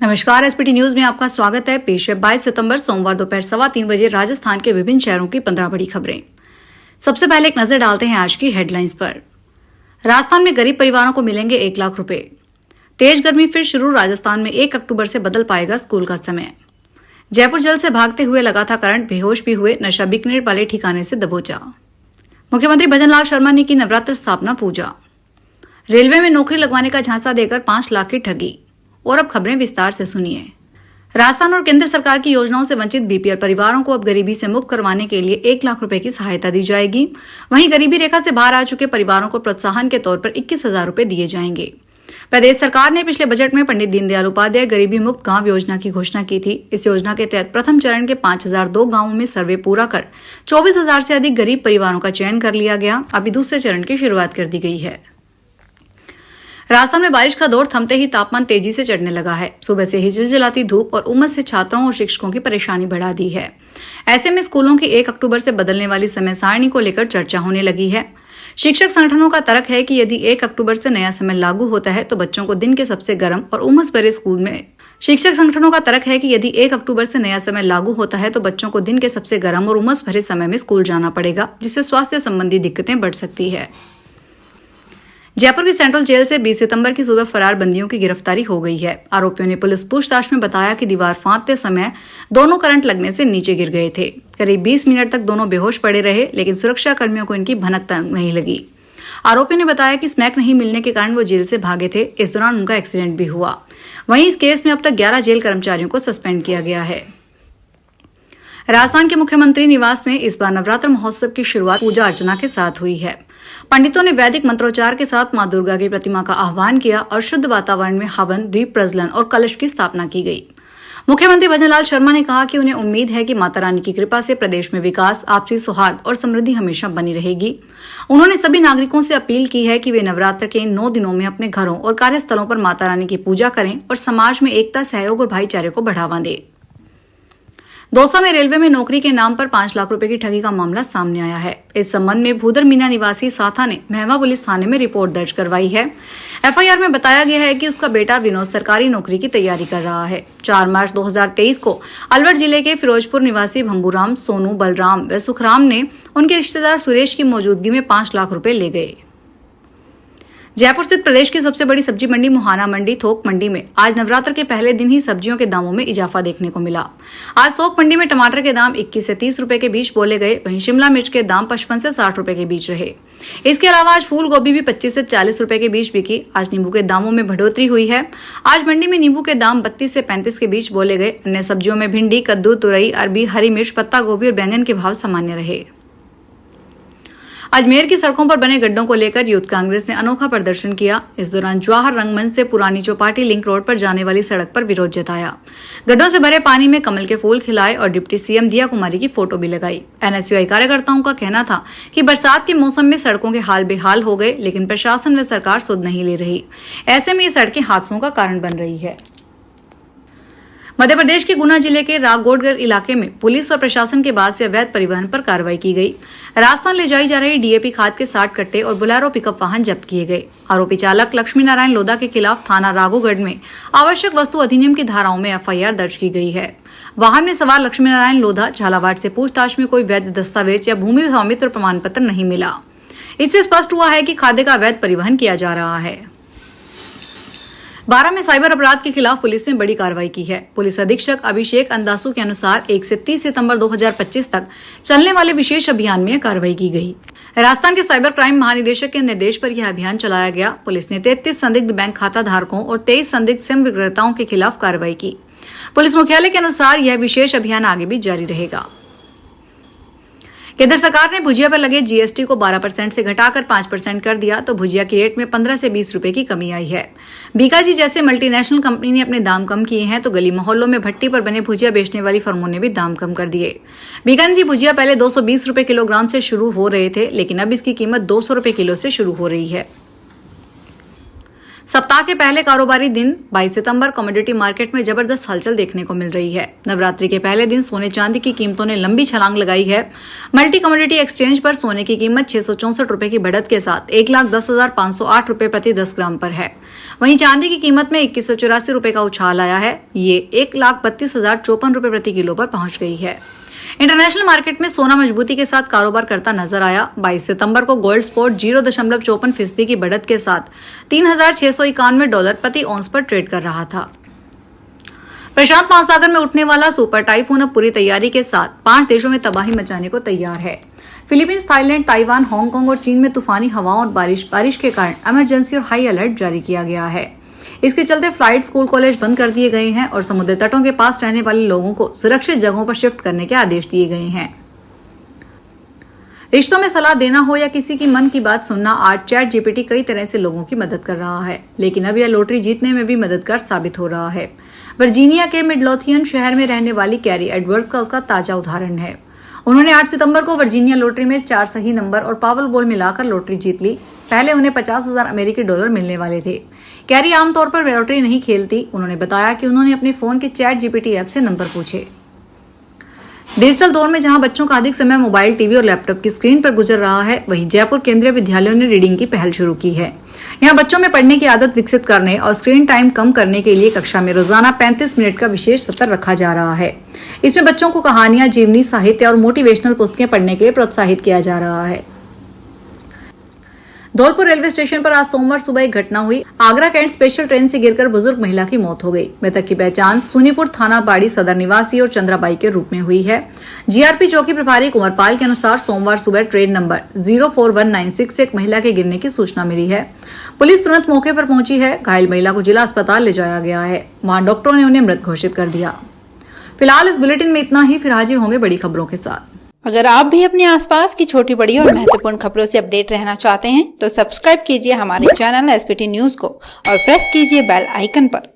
नमस्कार, SPT news में आपका स्वागत है। पेश है 22 सितंबर सोमवार दोपहर 3:15 बजे राजस्थान के विभिन्न शहरों की 15 बड़ी खबरें। सबसे पहले एक नजर डालते हैं आज की हेडलाइंस पर। राजस्थान में गरीब परिवारों को मिलेंगे 1 लाख रुपए। तेज गर्मी फिर शुरू, राजस्थान में 1 अक्टूबर से बदल पाएगा स्कूल का समय। जयपुर जेल से भागते हुए लगा था करंट, बेहोश भी हुए, नशा बिकने वाले ठिकाने से दबोचा। मुख्यमंत्री भजनलाल शर्मा ने की नवरात्र स्थापना पूजा। रेलवे में नौकरी लगवाने का झांसा देकर 5 लाख की ठगी। और अब खबरें विस्तार से सुनिए। राजस्थान और केंद्र सरकार की योजनाओं से वंचित बीपीएल परिवारों को अब गरीबी से मुक्त करवाने के लिए 1 लाख रुपए की सहायता दी जाएगी। वहीं गरीबी रेखा से बाहर आ चुके परिवारों को प्रोत्साहन के तौर पर 21,000 रुपए दिए जाएंगे। प्रदेश सरकार ने पिछले बजट में पंडित दीनदयाल उपाध्याय गरीबी मुक्त गांव योजना की घोषणा की थी। इस योजना के तहत प्रथम चरण के 5,002 गांवों में सर्वे पूरा कर 24,000 से अधिक गरीब परिवारों का चयन कर लिया गया। अभी दूसरे चरण की शुरुआत कर दी गई है। राजस्थान में बारिश का दौर थमते ही तापमान तेजी से चढ़ने लगा है। सुबह से ही चिलचिलाती धूप और उमस से छात्रों और शिक्षकों की परेशानी बढ़ा दी है। ऐसे में स्कूलों की 1 अक्टूबर से बदलने वाली समय सारणी को लेकर चर्चा होने लगी है। शिक्षक संगठनों का तर्क है कि यदि 1 अक्टूबर से नया समय लागू होता है तो बच्चों को दिन के सबसे गर्म और उमस भरे स्कूल में शिक्षक संगठनों का तर्क है कि यदि 1 अक्टूबर से नया समय लागू होता है तो बच्चों को दिन के सबसे गर्म और उमस भरे समय में स्कूल जाना पड़ेगा, जिससे स्वास्थ्य संबंधी दिक्कतें बढ़ सकती है। जयपुर की सेंट्रल जेल से 20 सितंबर की सुबह फरार बंदियों की गिरफ्तारी हो गई है। आरोपियों ने पुलिस पूछताछ में बताया कि दीवार फांदते समय दोनों करंट लगने से नीचे गिर गए थे। करीब 20 मिनट तक दोनों बेहोश पड़े रहे, लेकिन सुरक्षा कर्मियों को इनकी भनक तक नहीं लगी। आरोपियों ने बताया कि स्नैक नहीं मिलने के कारण वो जेल से भागे थे। इस दौरान उनका एक्सीडेंट भी हुआ। वहीं इस केस में अब तक 11 जेल कर्मचारियों को सस्पेंड किया गया है। राजस्थान के मुख्यमंत्री निवास में इस बार नवरात्र महोत्सव की शुरुआत पूजा अर्चना के साथ हुई है। पंडितों ने वैदिक मंत्रोच्चार के साथ मां दुर्गा की प्रतिमा का आह्वान किया और शुद्ध वातावरण में हवन, दीप प्रज्वलन और कलश की स्थापना की गई। मुख्यमंत्री भजनलाल शर्मा ने कहा कि उन्हें उम्मीद है कि माता रानी की कृपा से प्रदेश में विकास, आपसी सौहार्द और समृद्धि हमेशा बनी रहेगी। उन्होंने सभी नागरिकों से अपील की है कि वे नवरात्र के इन 9 दिनों में अपने घरों और कार्यस्थलों पर माता रानी की पूजा करें और समाज में एकता, सहयोग और भाईचारे को बढ़ावा दें। दौसा में रेलवे में नौकरी के नाम पर 5 लाख रुपए की ठगी का मामला सामने आया है। इस संबंध में भूदर मीना निवासी साथा ने महवा पुलिस थाने में रिपोर्ट दर्ज करवाई है। एफआईआर में बताया गया है कि उसका बेटा विनोद सरकारी नौकरी की तैयारी कर रहा है। 4 मार्च 2023 को अलवर जिले के फिरोजपुर निवासी भंबूराम, सोनू, बलराम व सुखराम ने उनके रिश्तेदार सुरेश की मौजूदगी में 5 लाख रुपए ले गए। जयपुर स्थित प्रदेश की सबसे बड़ी सब्जी मंडी मुहाना मंडी थोक मंडी में आज नवरात्र के पहले दिन ही सब्जियों के दामों में इजाफा देखने को मिला। आज थोक मंडी में टमाटर के दाम 21 से 30 रुपए के बीच बोले गए। वहीं शिमला मिर्च के दाम 55 से 60 रुपए के बीच रहे। इसके अलावा आज फूल गोभी भी 25 से 40 रुपए के बीच बिकी। आज नींबू के दामों में बढ़ोतरी हुई है। आज मंडी में नींबू के दाम 32 से 35 के बीच बोले गए। अन्य सब्जियों में भिंडी, कद्दू, तुरई, अरबी, हरी मिर्च, पत्ता गोभी और बैंगन के भाव सामान्य रहे। अजमेर की सड़कों पर बने गड्ढों को लेकर यूथ कांग्रेस ने अनोखा प्रदर्शन किया। इस दौरान जवाहर रंगमंच से पुरानी चौपाटी लिंक रोड पर जाने वाली सड़क पर विरोध जताया। गड्ढों से भरे पानी में कमल के फूल खिलाए और डिप्टी सीएम दिया कुमारी की फोटो भी लगाई। एनएसयूआई कार्यकर्ताओं का कहना था कि बरसात के मौसम में सड़कों के हाल बेहाल हो गए, लेकिन प्रशासन व सरकार सुध नहीं ले रही। ऐसे में ये सड़कें हादसों का कारण बन रही है। मध्य प्रदेश के गुना जिले के राघोटगढ़ इलाके में पुलिस और प्रशासन के बाद से अवैध परिवहन पर कार्रवाई की गई। राजस्थान ले जाई जा रही डीएपी खाद के 60 कट्टे और बोलेरो पिकअप वाहन जब्त किए गए। आरोपी चालक लक्ष्मी नारायण लोधा के खिलाफ थाना राघोगढ़ में आवश्यक वस्तु अधिनियम की धाराओं में एफआईआर दर्ज की गई है। वाहन में सवार लक्ष्मी नारायण लोधा झालावाड़ से पूछताछ में कोई वैध दस्तावेज या भूमि स्वामित्व प्रमाण पत्र नहीं मिला। इससे स्पष्ट हुआ है कि खाद्य का अवैध परिवहन किया जा रहा है। 12 में साइबर अपराध के खिलाफ पुलिस ने बड़ी कार्रवाई की है। पुलिस अधीक्षक अभिषेक अंदासु के अनुसार 1 से 30 सितंबर 2025 तक चलने वाले विशेष अभियान में कार्रवाई की गई। राजस्थान के साइबर क्राइम महानिदेशक के निर्देश पर यह अभियान चलाया गया। पुलिस ने 33 संदिग्ध बैंक खाता धारकों और 23 संदिग्ध सिम विक्रेताओं के खिलाफ कार्रवाई की। पुलिस मुख्यालय के अनुसार यह विशेष अभियान आगे भी जारी रहेगा। केंद्र सरकार ने भुजिया पर लगे जीएसटी को 12% से घटाकर 5% कर दिया, तो भुजिया की रेट में 15 से 20 रुपए की कमी आई है। बीकाजी जैसे मल्टीनेशनल कंपनी ने अपने दाम कम किए हैं, तो गली मोहल्लों में भट्टी पर बने भुजिया बेचने वाली फर्मों ने भी दाम कम कर दिए। बीकानेरी भुजिया पहले 220 रुपए किलोग्राम से शुरू हो रहे थे, लेकिन अब इसकी कीमत 200 रुपए किलो से शुरू हो रही है। सप्ताह के पहले कारोबारी दिन 22 सितंबर कमोडिटी मार्केट में जबरदस्त हलचल देखने को मिल रही है। नवरात्रि के पहले दिन सोने चांदी की कीमतों ने लंबी छलांग लगाई है। मल्टी कमोडिटी एक्सचेंज पर सोने की कीमत 664 रुपए की बढ़त के साथ 1,10,508 रुपए प्रति 10 ग्राम पर है। वहीं चांदी की कीमत में 2184 रुपए का उछाल आया है। ये 1,32,054 रुपए प्रति किलो पर पहुंच गई है। इंटरनेशनल मार्केट में सोना मजबूती के साथ कारोबार करता नजर आया। 22 सितंबर को गोल्ड स्पॉट 0.54% की बढ़त के साथ $3,691 प्रति औंस पर ट्रेड कर रहा था। प्रशांत महासागर में उठने वाला सुपर टाइफून अब पूरी तैयारी के साथ 5 देशों में तबाही मचाने को तैयार है। फिलीपींस, थाईलैंड, ताइवान, हांगकांग और चीन में तूफानी हवाओं और बारिश के कारण इमरजेंसी और हाई अलर्ट जारी किया गया है। इसके चलते फ्लाइट, स्कूल, कॉलेज बंद कर दिए गए हैं और समुद्र तटों के पास रहने वाले लोगों को सुरक्षित जगहों पर शिफ्ट करने के आदेश दिए गए हैं। रिश्तों में सलाह देना हो या किसी की मन की बात सुनना, आज चैट जीपीटी कई तरह से लोगों की मदद कर रहा है, लेकिन अब यह लॉटरी जीतने में भी मददगार साबित हो रहा है। वर्जीनिया के मिडलोथियन शहर में रहने वाली कैरी एडवर्ड्स का उसका ताजा उदाहरण है। उन्होंने 8 सितंबर को वर्जीनिया लॉटरी में 4 सही नंबर और पावर बॉल मिलाकर लॉटरी जीत ली। पहले उन्हें $50,000 अमेरिकी डॉलर मिलने वाले थे। कैरी आमतौर पर लॉटरी नहीं खेलती। उन्होंने बताया कि उन्होंने अपने फोन के चैट जीपीटी ऐप से नंबर पूछे। डिजिटल दौर में जहां बच्चों का अधिक समय मोबाइल, टीवी और लैपटॉप की स्क्रीन पर गुजर रहा है, वहीं जयपुर केंद्रीय विद्यालयों ने रीडिंग की पहल शुरू की है। यहां बच्चों में पढ़ने की आदत विकसित करने और स्क्रीन टाइम कम करने के लिए कक्षा में रोजाना 35 मिनट का विशेष सत्र रखा जा रहा है। इसमें बच्चों को कहानियां, जीवनी, साहित्य और मोटिवेशनल पुस्तकें पढ़ने के लिए प्रोत्साहित किया जा रहा है। धौलपुर रेलवे स्टेशन पर आज सोमवार सुबह एक घटना हुई। आगरा कैंट स्पेशल ट्रेन से गिरकर बुजुर्ग महिला की मौत हो गई। मृतक की पहचान सुनीपुर थाना बाड़ी सदर निवासी और चंद्राबाई के रूप में हुई है। जीआरपी चौकी प्रभारी कुंवरपाल के अनुसार सोमवार सुबह ट्रेन नंबर 04196 से एक महिला के गिरने की सूचना मिली है। पुलिस तुरंत मौके पर पहुंची है। घायल महिला को जिला अस्पताल ले जाया गया है। वहां डॉक्टरों ने उन्हें मृत घोषित कर दिया। फिलहाल इस बुलेटिन में इतना ही। फिर हाजिर होंगे बड़ी खबरों के साथ। अगर आप भी अपने आसपास की छोटी बड़ी और महत्वपूर्ण खबरों से अपडेट रहना चाहते हैं तो सब्सक्राइब कीजिए हमारे चैनल एसपीटी न्यूज को और प्रेस कीजिए बेल आइकन पर।